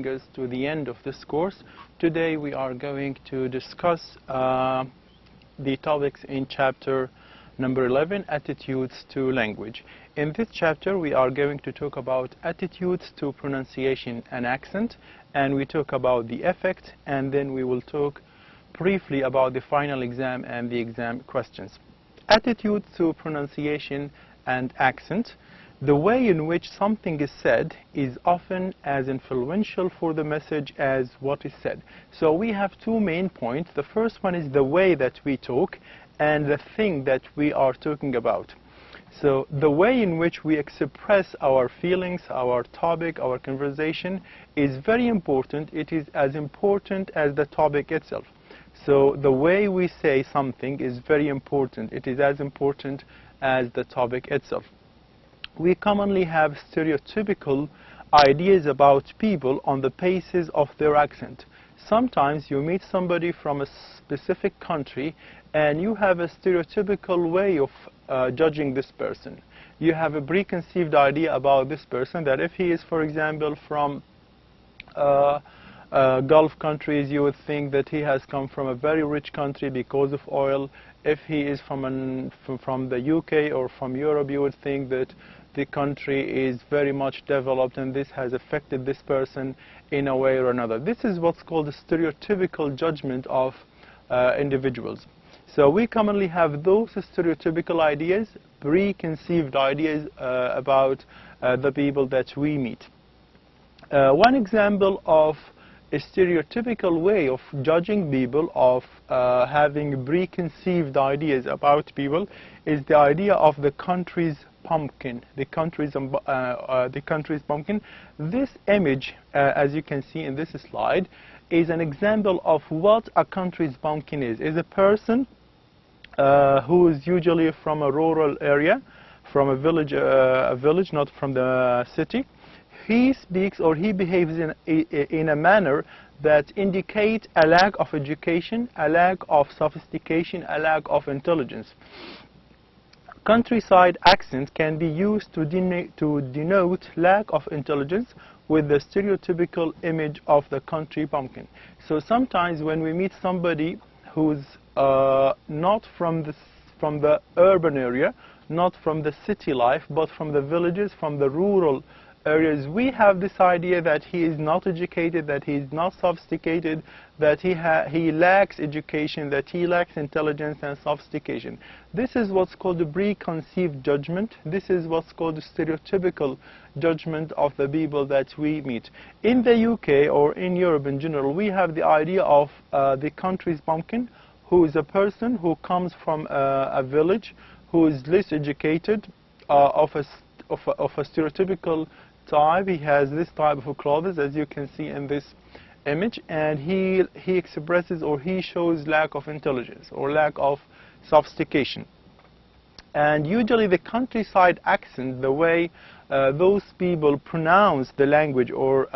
bring us to the end of this course. Today we are going to discuss the topics in chapter number 11, Attitudes to Language. In this chapter we are going to talk about attitudes to pronunciation and accent, and we talk about the effect, and then we will talk briefly about the final exam and the exam questions. Attitudes to pronunciation and accent. The way in which something is said is often as influential for the message as what is said. So we have two main points. The first one is the way that we talk and the thing that we are talking about. So the way in which we express our feelings, our topic, our conversation is very important. It is as important as the topic itself. So the way we say something is very important. It is as important as the topic itself. We commonly have stereotypical ideas about people on the basis of their accent. Sometimes you meet somebody from a specific country and you have a stereotypical way of judging this person. You have a preconceived idea about this person that if he is, for example, from Gulf countries, you would think that he has come from a very rich country because of oil. If he is from the UK or from Europe, you would think that the country is very much developed and this has affected this person in a way or another. This is what's called a stereotypical judgment of individuals. So we commonly have those stereotypical ideas, preconceived ideas about the people that we meet. One example of a stereotypical way of judging people, of having preconceived ideas about people, is the idea of the country's pumpkin. The country's pumpkin. This image, as you can see in this slide, is an example of what a country's pumpkin is. Is a person who is usually from a rural area, from a village, not from the city. He speaks or he behaves in a manner that indicates a lack of education, a lack of sophistication, a lack of intelligence. Countryside accent can be used to denote lack of intelligence with the stereotypical image of the country pumpkin. So sometimes when we meet somebody who's not from the urban area, not from the city life, but from the villages, from the rural areas, we have this idea that he is not educated, that he is not sophisticated, that he lacks education, that he lacks intelligence and sophistication. This is what's called a preconceived judgment. This is what's called a stereotypical judgment of the people that we meet. In the UK or in Europe in general, we have the idea of the country's pumpkin, who is a person who comes from a village, who is less educated, of a stereotypical type. He has this type of clothes, as you can see in this image, and he expresses or he shows lack of intelligence or lack of sophistication. And usually the countryside accent, the way those people pronounce the language or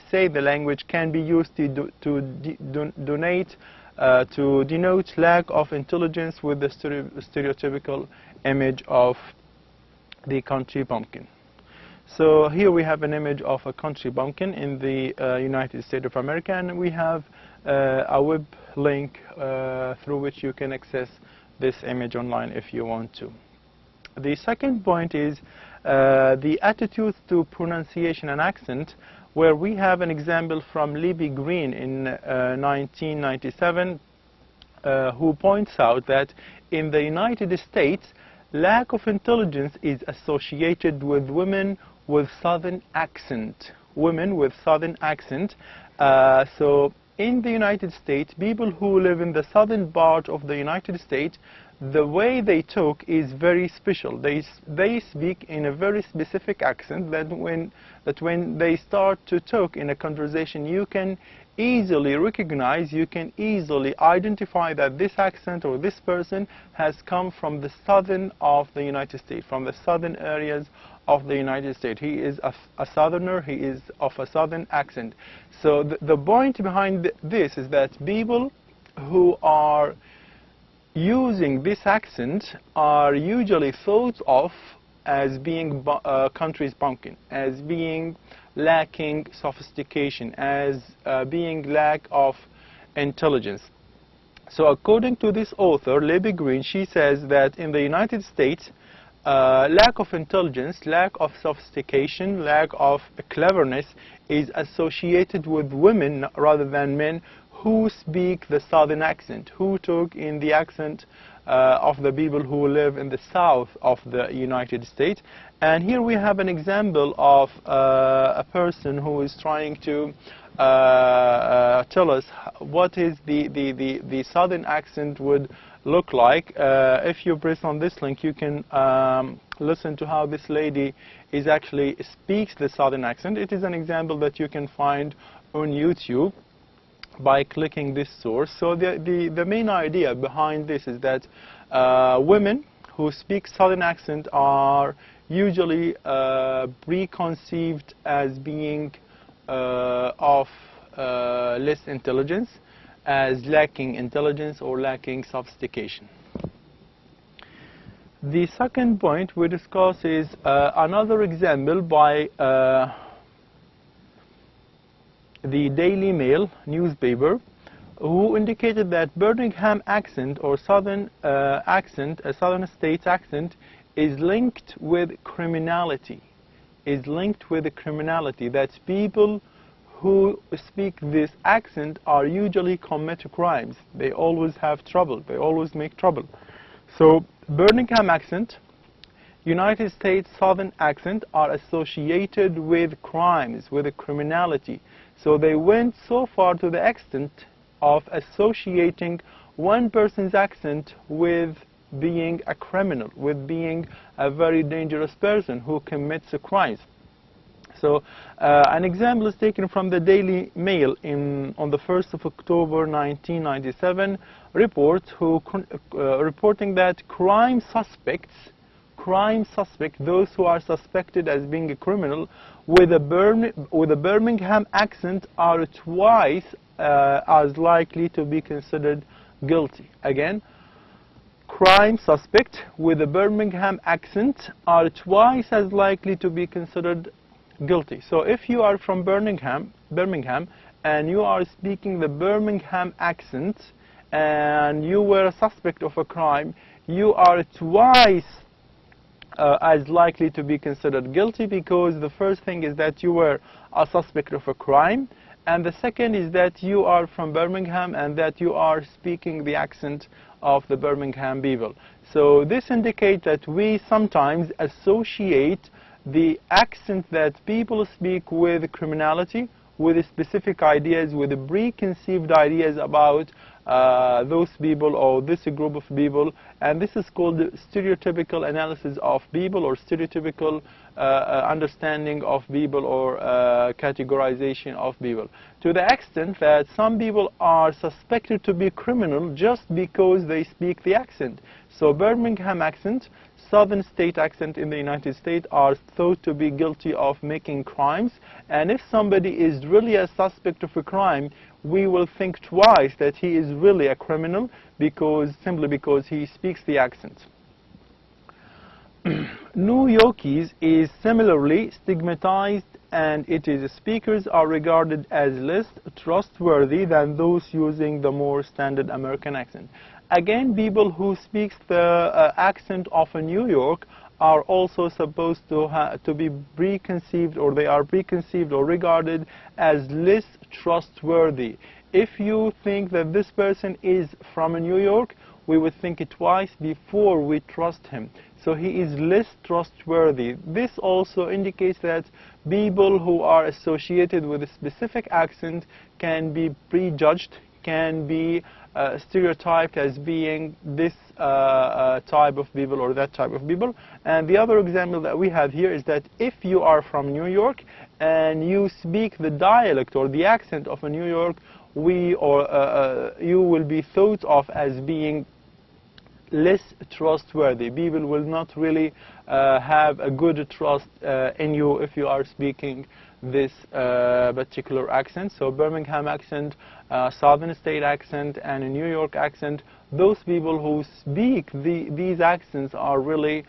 say the language, can be used to denote lack of intelligence with the stereotypical image of the country pumpkin. So here we have an image of a country pumpkin in the United States of America, and we have a web link through which you can access this image online if you want to. The second point is the attitudes to pronunciation and accent, where we have an example from Libby Green in 1997, who points out that in the United States, lack of intelligence is associated with women with southern accent. Women with southern accent. So in the United States, people who live in the southern part of the United States, the way they talk is very special. They speak in a very specific accent that when they start to talk in a conversation, you can easily recognize, you can easily identify that this accent or this person has come from the southern of the United States, from the southern areas of the United States. He is a southerner, he is of a southern accent. So the point behind this is that people who are using this accent are usually thought of as being country's pumpkin, as being lacking sophistication, as being lack of intelligence. So according to this author, Libby Green, she says that in the United States, lack of intelligence, lack of sophistication, lack of cleverness is associated with women rather than men who speak the Southern accent, who talk in the accent of the people who live in the south of the United States. And here we have an example of a person who is trying to tell us what is the Southern accent would look like. If you press on this link, you can listen to how this lady is actually speaks the Southern accent. It is an example that you can find on YouTube by clicking this source. So the main idea behind this is that women who speak Southern accent are usually preconceived as being of less intelligence, as lacking intelligence or lacking sophistication. The second point we discuss is another example by the Daily Mail newspaper, who indicated that Birmingham accent or Southern accent, a Southern States accent, is linked with criminality. That people who speak this accent are usually commit crimes. They always have trouble. They always make trouble. So Birmingham accent, United States Southern accent are associated with crimes, with criminality. So they went so far to the extent of associating one person's accent with being a criminal, with being a very dangerous person who commits crimes. So an example is taken from the Daily Mail on the 1st of October 1997 report, reporting that crime suspects, those who are suspected as being a criminal with a Birmingham accent, are twice as likely to be considered guilty. Again, crime suspect with a Birmingham accent are twice as likely to be considered guilty. So if you are from Birmingham, and you are speaking the Birmingham accent, and you were a suspect of a crime, you are twice as likely to be considered guilty, because the first thing is that you were a suspect of a crime, and the second is that you are from Birmingham and that you are speaking the accent of the Birmingham people. So this indicates that we sometimes associate the accent that people speak with criminality, with specific ideas, with preconceived ideas about those people or this group of people, and this is called stereotypical analysis of people, or stereotypical understanding of people, or categorization of people, to the extent that some people are suspected to be criminal just because they speak the accent. So Birmingham accent, Southern state accent in the United States, are thought to be guilty of making crimes, and if somebody is really a suspect of a crime, we will think twice that he is really a criminal, simply because he speaks the accent. New Yorkese is similarly stigmatized, and its speakers are regarded as less trustworthy than those using the more standard American accent. Again, people who speak the accent of a New York are also supposed to be preconceived, or they are preconceived or regarded as less trustworthy. If you think that this person is from New York, we would think it twice before we trust him. So he is less trustworthy. This also indicates that people who are associated with a specific accent can be prejudged, can be stereotyped as being this type of people or that type of people. And the other example that we have here is that if you are from New York and you speak the dialect or the accent of a New York, you will be thought of as being less trustworthy. People will not really have a good trust in you if you are speaking this particular accent. So Birmingham accent, Southern State accent, and a New York accent. Those people who speak these accents are really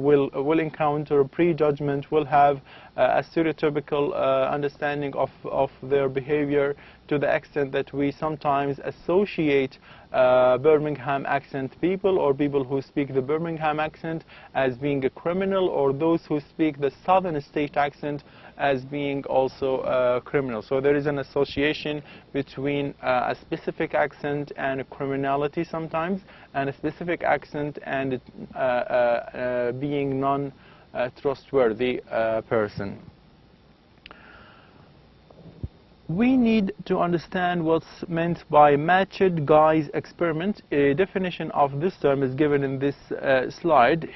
will encounter prejudgment, will have a stereotypical understanding of their behavior, to the extent that we sometimes associate Birmingham accent people, or people who speak the Birmingham accent, as being a criminal, or those who speak the Southern State accent as being also criminal. So there is an association between a specific accent and criminality sometimes, and a specific accent and being non-trustworthy person. We need to understand what's meant by matched guise experiment. A definition of this term is given in this slide.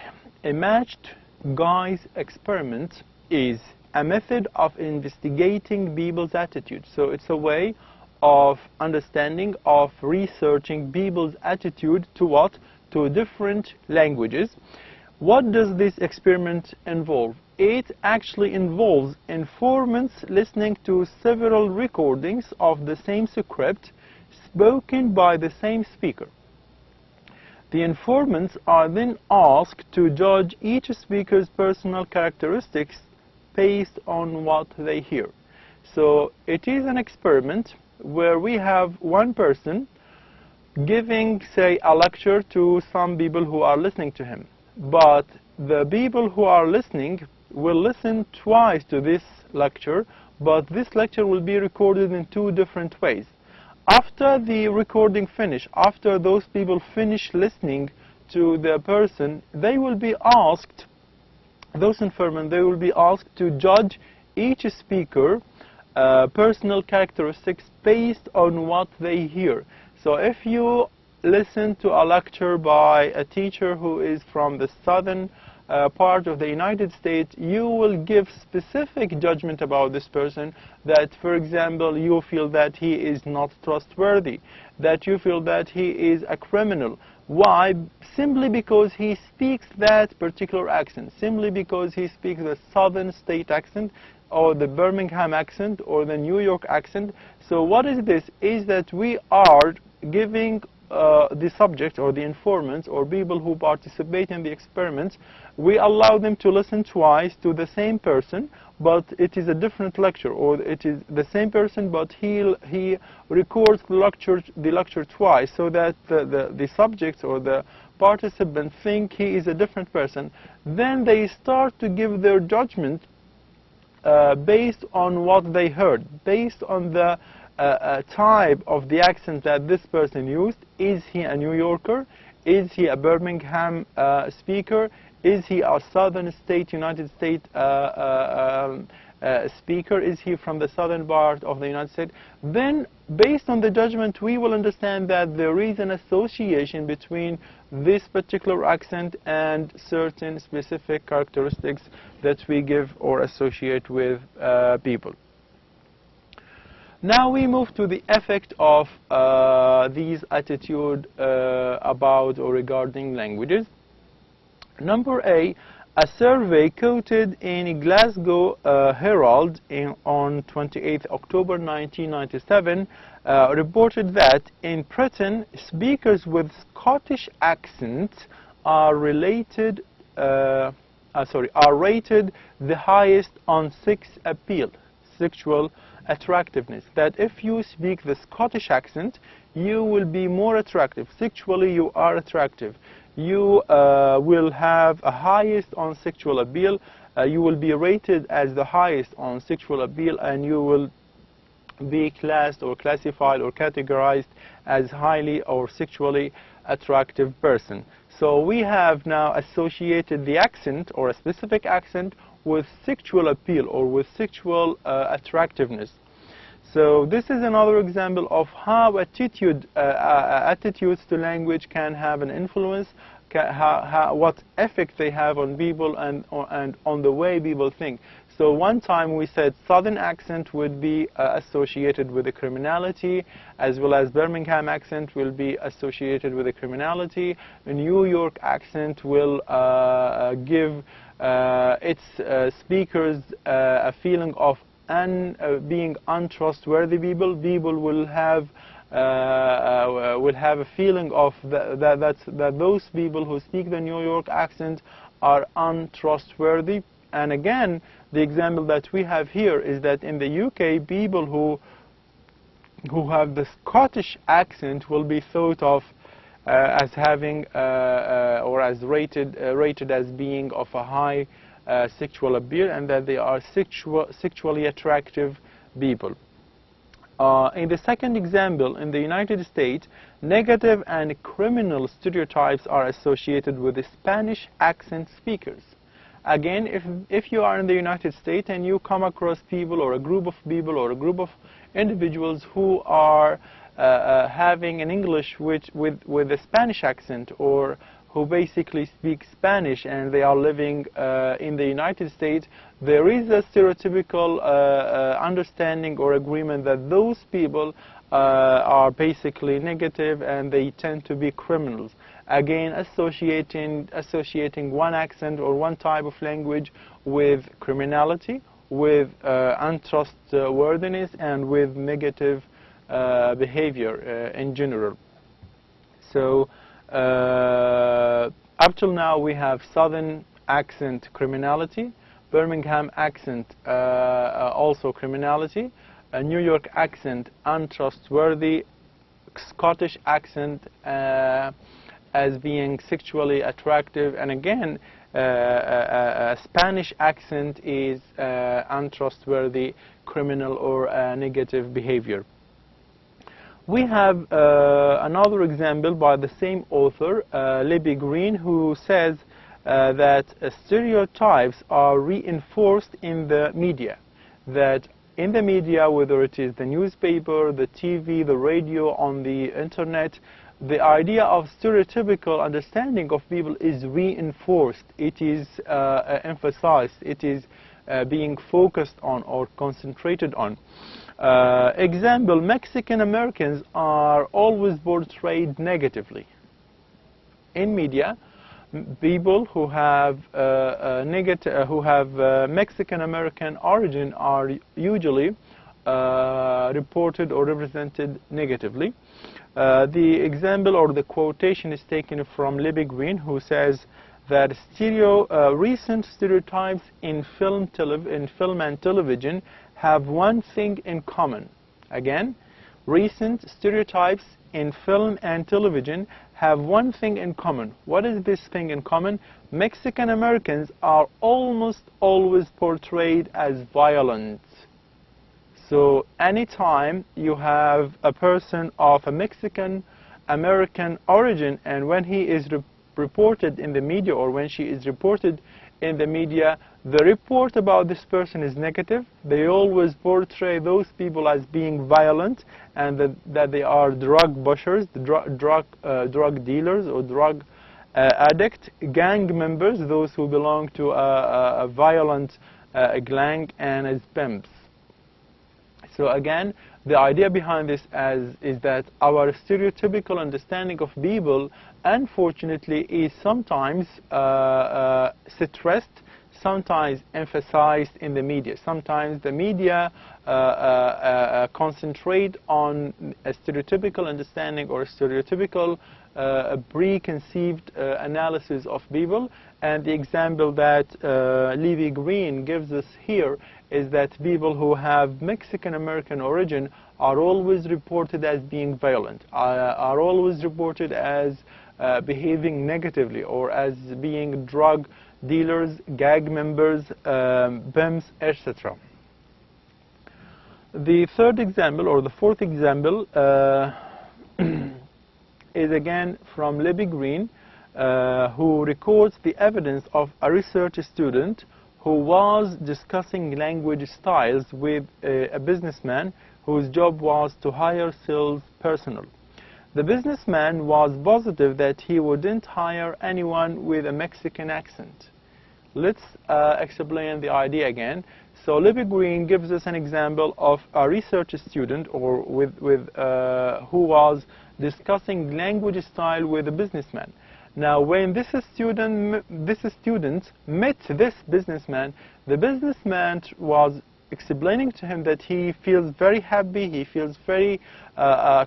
A matched guise experiment is a method of investigating people's attitudes. So it's a way of understanding, of researching people's attitude to what? To different languages. What does this experiment involve? It actually involves informants listening to several recordings of the same script spoken by the same speaker. The informants are then asked to judge each speaker's personal characteristics based on what they hear. So it is an experiment where we have one person giving, say, a lecture to some people who are listening to him. But the people who are listening will listen twice to this lecture, but this lecture will be recorded in two different ways. After the recording finish, after those people finish listening to the person, they will be asked, those informants, they will be asked to judge each speaker personal characteristics based on what they hear. So if you listen to a lecture by a teacher who is from the southern part of the United States, you will give specific judgment about this person, that, for example, you feel that he is not trustworthy, that you feel that he is a criminal. Why? Simply because he speaks that particular accent, simply because he speaks the Southern State accent, or the Birmingham accent, or the New York accent. So what is this? Is that we are giving the subject, or the informants, or people who participate in the experiments, we allow them to listen twice to the same person, but it is a different lecture, or it is the same person, but he records the lecture twice, so that the subjects or the participants think he is a different person. Then they start to give their judgment based on what they heard, based on the type of the accent that this person used. Is he a New Yorker? Is he a Birmingham speaker? Is he a Southern State, United States speaker? Is he from the southern part of the United States? Then, based on the judgment, we will understand that there is an association between this particular accent and certain specific characteristics that we give or associate with people. Now we move to the effect of these attitude about or regarding languages. Number A, a survey quoted in Glasgow Herald on 28 October 1997 reported that in Britain, speakers with Scottish accents are rated the highest on sex appeal, sexual attractiveness. That if you speak the Scottish accent, you will be more attractive. Sexually, you are attractive. You will have a highest on sexual appeal. You will be rated as the highest on sexual appeal, and you will be classed or classified or categorized as highly or sexually attractive person. So we have now associated the accent, or a specific accent, with sexual appeal or with sexual attractiveness. So this is another example of how attitudes to language can have an influence, what effect they have on people and on the way people think. So one time we said Southern accent would be associated with the criminality, as well as Birmingham accent will be associated with the criminality. A New York accent will give its speakers a feeling of being untrustworthy people. People will have a feeling of that those people who speak the New York accent are untrustworthy. And again, the example that we have here is that in the UK, people who have the Scottish accent will be thought of as having or as rated as being of a high sexual appeal, and that they are sexually attractive people. In the second example, in the United States, negative and criminal stereotypes are associated with the Spanish accent speakers. Again, if you are in the United States and you come across people or a group of people or a group of individuals who are having an English with a Spanish accent, or who basically speak Spanish and they are living in the United States, there is a stereotypical understanding or agreement that those people are basically negative and they tend to be criminals. Again, associating one accent or one type of language with criminality, with untrustworthiness, and with negative behavior in general. So up till now we have Southern accent criminality, Birmingham accent also criminality, a New York accent untrustworthy, Scottish accent as being sexually attractive, and again a Spanish accent is untrustworthy, criminal, or negative behavior. We have another example by the same author, Libby Green, who says that stereotypes are reinforced in the media. That in the media, whether it is the newspaper, the TV, the radio, on the internet, the idea of stereotypical understanding of people is reinforced. It is emphasized. It is being focused on or concentrated on. Example, Mexican Americans are always portrayed negatively. In media, people who have Mexican American origin are usually reported or represented negatively. The example or the quotation is taken from Libby Green, who says that recent stereotypes in film and television have one thing in common. Again, recent stereotypes in film and television have one thing in common. What is this thing in common? Mexican Americans are almost always portrayed as violent. So anytime you have a person of a Mexican American origin, and when he is reported in the media, or when she is reported in the media, the report about this person is negative. They always portray those people as being violent, and that they are drug pushers, drug dealers, or drug addict, gang members, those who belong to a violent gang, and as pimps. So again, the idea behind this is that our stereotypical understanding of people, unfortunately, is sometimes stressed, sometimes emphasized in the media. Sometimes the media concentrate on a stereotypical understanding or a stereotypical preconceived analysis of people. And the example that Libby Green gives us here is that people who have Mexican American origin are always reported as being violent, are always reported as behaving negatively, or as being drug dealers, gang members, pimps, etc. The third example, or the fourth example, is again from Libby Green, who records the evidence of a research student who was discussing language styles with a businessman whose job was to hire sales personnel. The businessman was positive that he wouldn't hire anyone with a Mexican accent. Let's explain the idea again. So Libby Green gives us an example of a research student, or who was discussing language style with a businessman. Now, when this student met this businessman, the businessman was explaining to him that he feels very happy, he feels very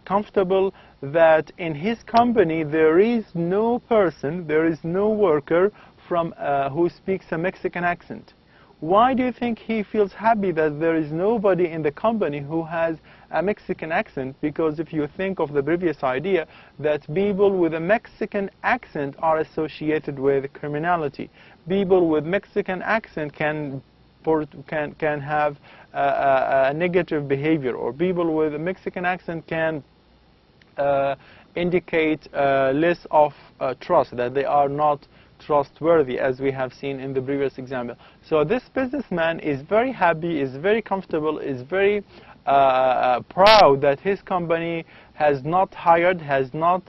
comfortable that in his company there is no person, there is no worker from who speaks a Mexican accent. Why do you think he feels happy that there is nobody in the company who has a Mexican accent? Because if you think of the previous idea that people with a Mexican accent are associated with criminality. People with Mexican accent can have a negative behavior, or people with a Mexican accent can indicate less of trust, that they are not trustworthy, as we have seen in the previous example. So this businessman is very happy, is very comfortable, is very proud that his company has not hired, has not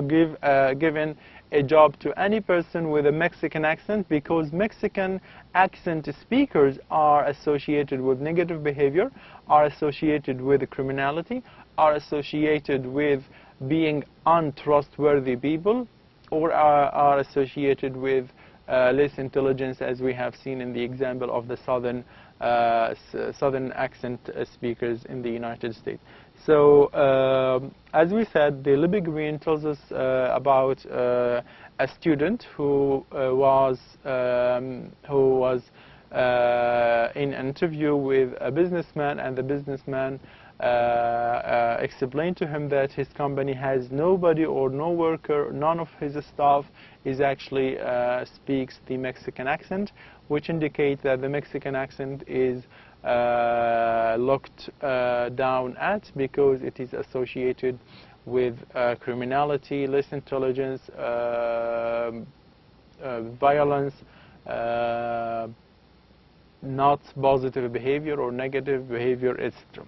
given a job to any person with a Mexican accent, because Mexican accent speakers are associated with negative behavior, are associated with criminality, are associated with being untrustworthy people, or are associated with less intelligence, as we have seen in the example of the southern accent speakers in the United States. So, as we said, the Libby Green tells us about a student who was in an interview with a businessman, and the businessman explained to him that his company has nobody or no worker, none of his staff is actually speaks the Mexican accent, which indicates that the Mexican accent is looked down at, because it is associated with criminality, less intelligence, violence, not positive behavior or negative behavior, etc.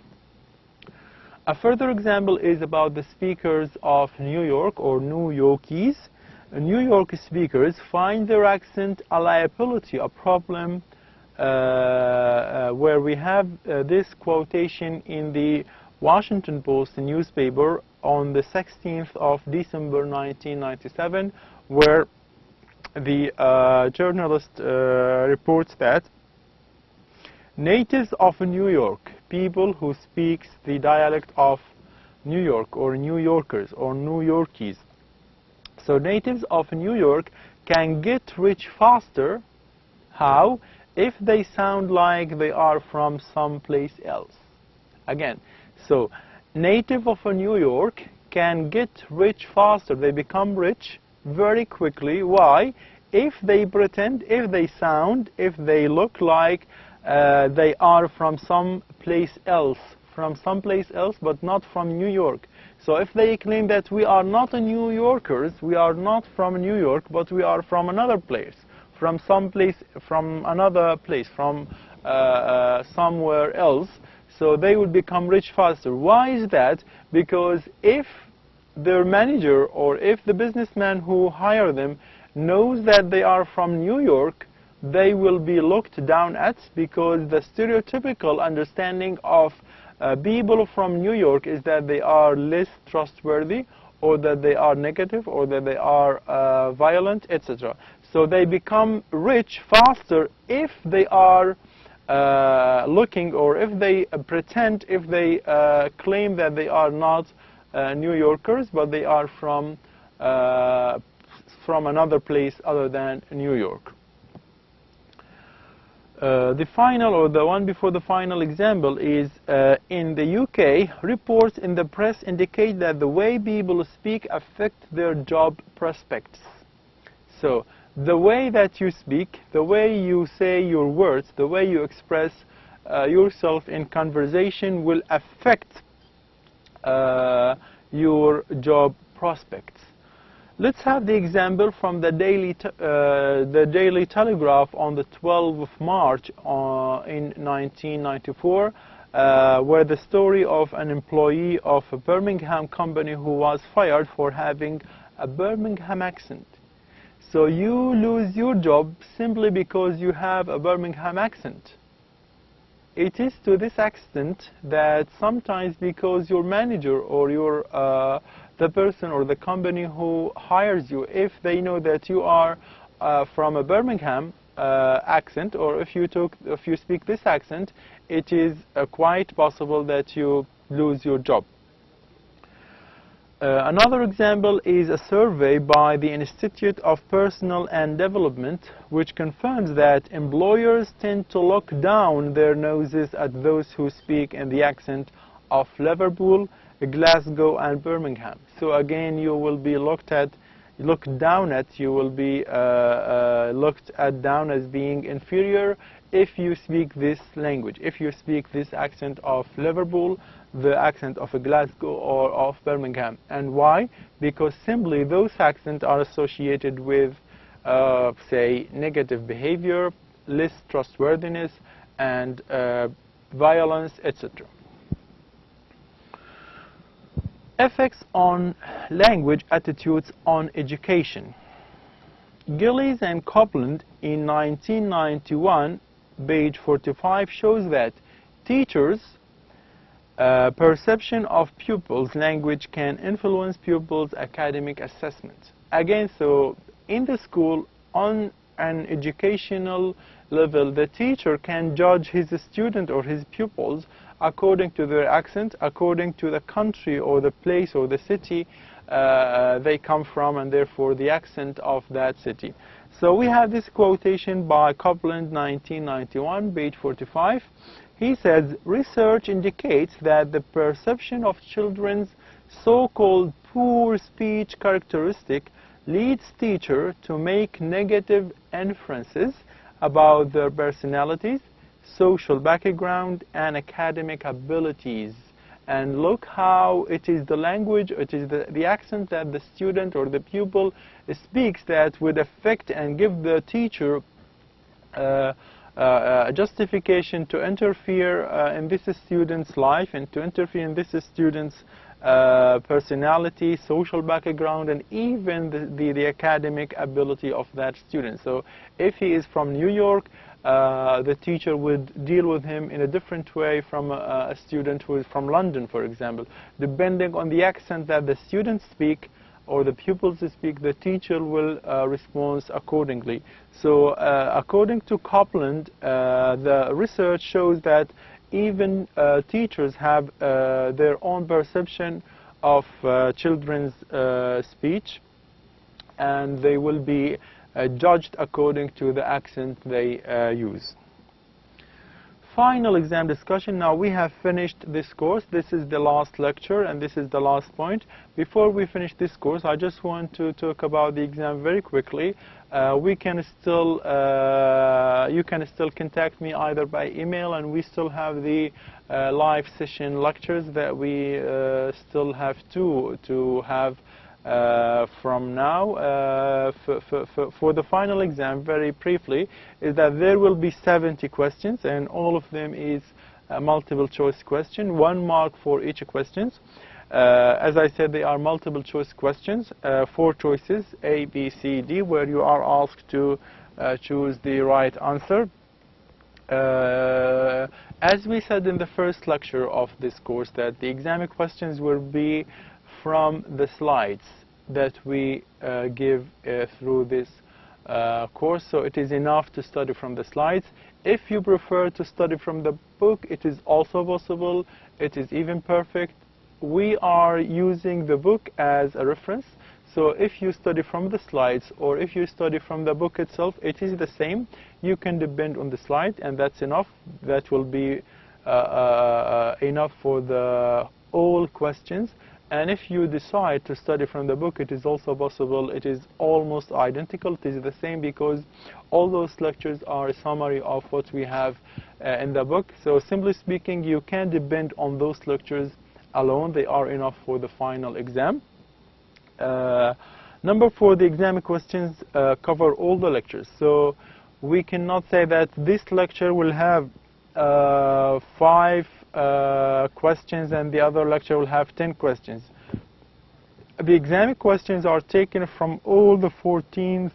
A further example is about the speakers of New York, or New Yorkies. New York speakers find their accent a liability, a problem, where we have this quotation in the Washington Post newspaper on the 16th of December 1997, where the journalist reports that natives of New York, people who speak the dialect of New York, or New Yorkers, or New Yorkies. So natives of New York can get rich faster. How? If they sound like they are from someplace else. Again, so native of New York can get rich faster. They become rich very quickly. Why? If they pretend, if they sound, if they look like they are from some place else, but not from New York. So if they claim that we are not New Yorkers, we are not from New York, but we are from another place, from another place, from somewhere else, so they will become rich faster. Why is that? Because if their manager, or if the businessman who hired them knows that they are from New York, they will be looked down at, because the stereotypical understanding of people from New York is that they are less trustworthy, or that they are negative, or that they are violent, etc. So they become rich faster if they are looking, or if they pretend, if they claim that they are not New Yorkers, but they are from another place other than New York. The final, or the one before the final example is in the UK, reports in the press indicate that the way people speak affect their job prospects. So the way that you speak, the way you say your words, the way you express yourself in conversation will affect your job prospects. Let's have the example from the Daily Telegraph on the 12th of March in 1994, where the story of an employee of a Birmingham company who was fired for having a Birmingham accent. So you lose your job simply because you have a Birmingham accent. It is to this extent that sometimes, because your manager or your the person or the company who hires you, if they know that you are from a Birmingham accent, or if you speak this accent, it is quite possible that you lose your job. Another example is a survey by the Institute of Personnel and Development, which confirms that employers tend to look down their noses at those who speak in the accent of Liverpool, Glasgow, and Birmingham. So again, you will be looked down at. You will be looked at down as being inferior if you speak this language, if you speak this accent of Liverpool, the accent of Glasgow, or of Birmingham. And why? Because simply those accents are associated with, say, negative behavior, less trustworthiness, and violence, etc. Effects on language attitudes on education. Gillies and Copeland in 1991, page 45, shows that teachers' perception of pupils' language can influence pupils' academic assessment. Again, so in the school, on an educational level, the teacher can judge his student or his pupils according to their accent, according to the country or the place or the city they come from, and therefore the accent of that city. So we have this quotation by Copeland, 1991, page 45. He says, research indicates that the perception of children's so-called poor speech characteristic leads teachers to make negative inferences about their personalities, social background, and academic abilities. And look how it is the language, it is the accent that the student or the pupil speaks that would affect and give the teacher justification to interfere in this student's life and to interfere in this student's personality, social background, and even the academic ability of that student. So if he is from New York, the teacher would deal with him in a different way from a student who is from London, for example. Depending on the accent that the students speak or the pupils speak, the teacher will respond accordingly. So according to Copeland, the research shows that even teachers have their own perception of children's speech, and they will be judged according to the accent they use. Final exam discussion. Now we have finished this course. This is the last lecture and this is the last point. Before we finish this course, I just want to talk about the exam very quickly. You can still contact me either by email, and we still have the live session lectures that we still have to have from now. For the final exam, very briefly, is that there will be 70 questions, and all of them is a multiple choice question, 1 mark for each questions. As I said, they are multiple choice questions, 4 choices, A, B, C, D, where you are asked to choose the right answer. As we said in the first lecture of this course, that the exam questions will be from the slides that we give through this course. So it is enough to study from the slides. If you prefer to study from the book, it is also possible. It is even perfect. We are using the book as a reference. So if you study from the slides or if you study from the book itself, it is the same. You can depend on the slide, and that's enough. That will be enough for the all questions. And if you decide to study from the book, it is also possible. It is almost identical. It is the same because all those lectures are a summary of what we have in the book. So simply speaking, you can depend on those lectures alone. They are enough for the final exam. Number 4, the exam questions cover all the lectures. So we cannot say that this lecture will have 5 questions and the other lecture will have 10 questions. The exam questions are taken from all the 14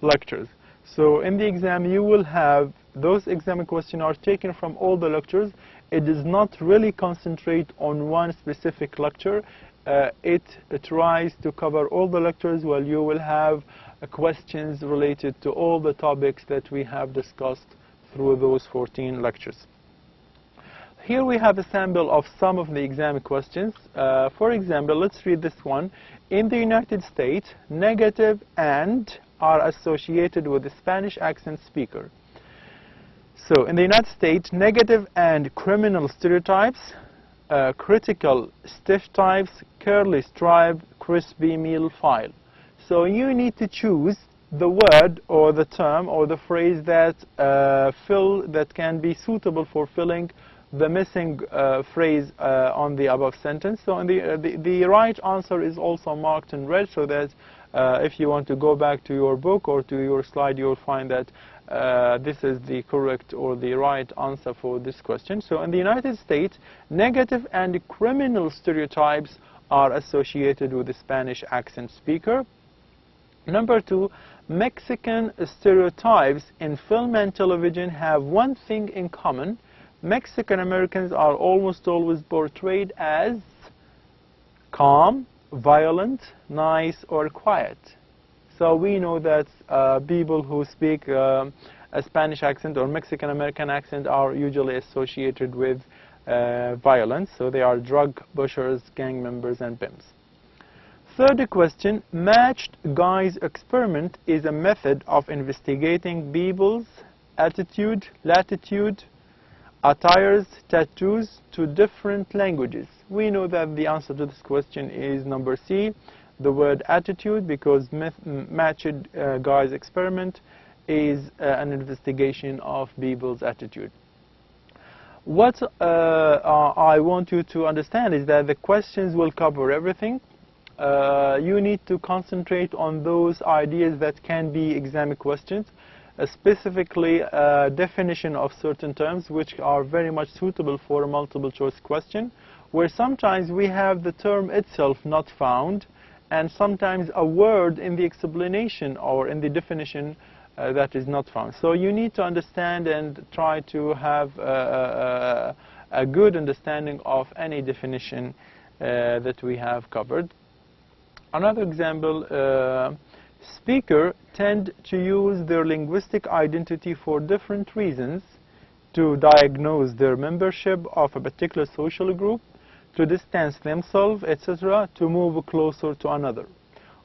lectures. So in the exam you will have those exam questions are taken from all the lectures. it does not really concentrate on one specific lecture. It tries to cover all the lectures, while you will have questions related to all the topics that we have discussed through those 14 lectures. Here we have a sample of some of the exam questions. For example, let's read this one. In the United States, negative and are associated with the Spanish accent speaker. So in the United States, negative and criminal stereotypes, critical stiff types, curly stripe, crispy meal file. So you need to choose the word or the term or the phrase that that can be suitable for filling the missing phrase on the above sentence. So the right answer is also marked in red, so that if you want to go back to your book or to your slide, you'll find that this is the correct or the right answer for this question. So in the United States, negative and criminal stereotypes are associated with the Spanish accent speaker. Number 2, Mexican stereotypes in film and television have one thing in common. Mexican Americans are almost always portrayed as calm, violent, nice, or quiet. So we know that people who speak a Spanish accent or Mexican American accent are usually associated with violence. So they are drug pushers, gang members, and pimps. Third question, matched guise experiment is a method of investigating people's attitude, latitude, attires, tattoos to different languages. We know that the answer to this question is number C, the word attitude, because matched guise experiment is an investigation of people's attitude. What I want you to understand is that the questions will cover everything. You need to concentrate on those ideas that can be exam questions. Specifically definition of certain terms which are very much suitable for a multiple choice question, where sometimes we have the term itself not found, and sometimes a word in the explanation or in the definition that is not found. So you need to understand and try to have a good understanding of any definition that we have covered. Another example, speakers tend to use their linguistic identity for different reasons: to diagnose their membership of a particular social group, to distance themselves, etc., to move closer to another.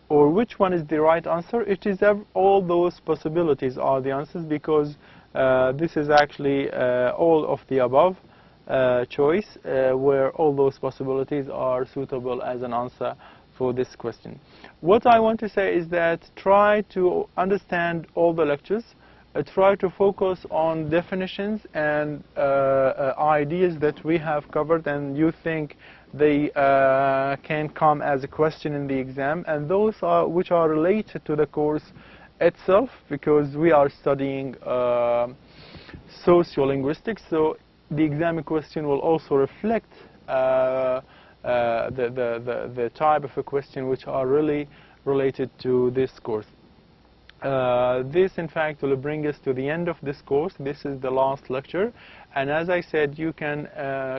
Or which one is the right answer? It is all those possibilities are the answers, because this is actually all of the above choice, where all those possibilities are suitable as an answer for this question. What I want to say is that try to understand all the lectures, try to focus on definitions and ideas that we have covered and you think they can come as a question in the exam, and those are which are related to the course itself, because we are studying sociolinguistics, so the exam question will also reflect the type of a question which are really related to this course. This in fact will bring us to the end of this course. This is the last lecture, and as I said, you can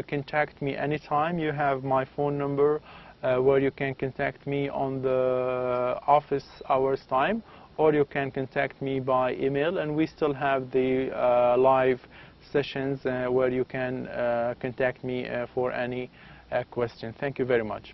contact me anytime. You have my phone number where you can contact me on the office hours time, or you can contact me by email, and we still have the live sessions where you can contact me for any question. Thank you very much.